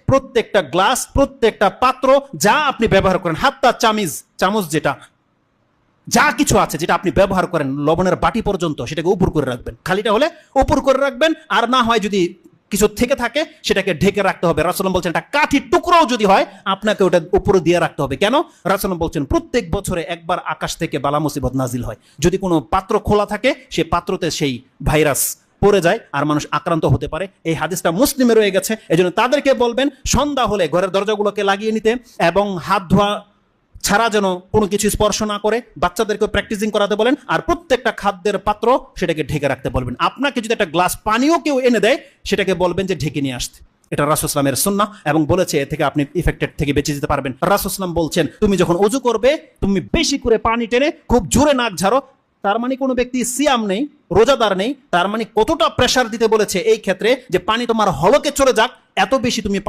প্রত্যেকটা গ্লাস, প্রত্যেকটা পাত্র যা আপনি ব্যবহার করেন, হাত্তা চামচ যেটা যা কিছু আছে যেটা আপনি ব্যবহার করেন, লবণের বাটি পর্যন্ত সেটাকে উপর করে রাখবেন। খালিটা হলে উপর করে রাখবেন, আর না হয় যদি কিছু থেকে থাকে সেটাকে ঢেকে রাখতে হবে। রাসূলুল্লাহ বলছেন একটা কাঠির টুকরোও যদি হয় আপনাকে ওটা উপরে দিয়ে রাখতে হবে। কেন? রাসূলুল্লাহ বলছেন প্রত্যেক বছরে একবার আকাশ থেকে বালা মুসিবত নাজিল হয়। যদি কোনো পাত্র খোলা থাকে সেই পাত্রতে সেই ভাইরাস পড়ে যায় আর মানুষ আক্রান্ত হতে পারে। এই হাদিসটা মুসলিমে রয়ে গেছে। এজন্য তাদেরকে বলবেন সন্ধ্যা হলে ঘরের দরজাগুলোকে লাগিয়ে নিতে এবং হাত ধোয়া ছাড়া যেন কোনো কিছু স্পর্শ না করে, বাচ্চাদেরকে প্র্যাকটিসিং করাতে বলেন, আর প্রত্যেকটা খাদ্যের পাত্র সেটাকে ঢেকে রাখতে বলবেন। আপনাকে যদি একটা গ্লাস পানিও কেউ এনে দেয় সেটাকে বলবেন যে ঢেকে নিয়ে আসতে। এটা রাসূল ইসলামের সুন্নাহ এবং বলেছে এ থেকে আপনি ইফেক্টেড থেকে বেঁচে যেতে পারবেন। রাসূল ইসলাম বলছেন তুমি যখন ওযু করবে তুমি বেশি করে পানি টেনে খুব জোরে নাক ঝাড়ো। তার মানে কোনো ব্যক্তি সিয়াম নেই, রোজাদার নেই, তার মানে কতটা প্রেসার দিতে বলেছে এই ক্ষেত্রে যে পানি তোমার হলকে চলে যাক, এত বেশি তুমি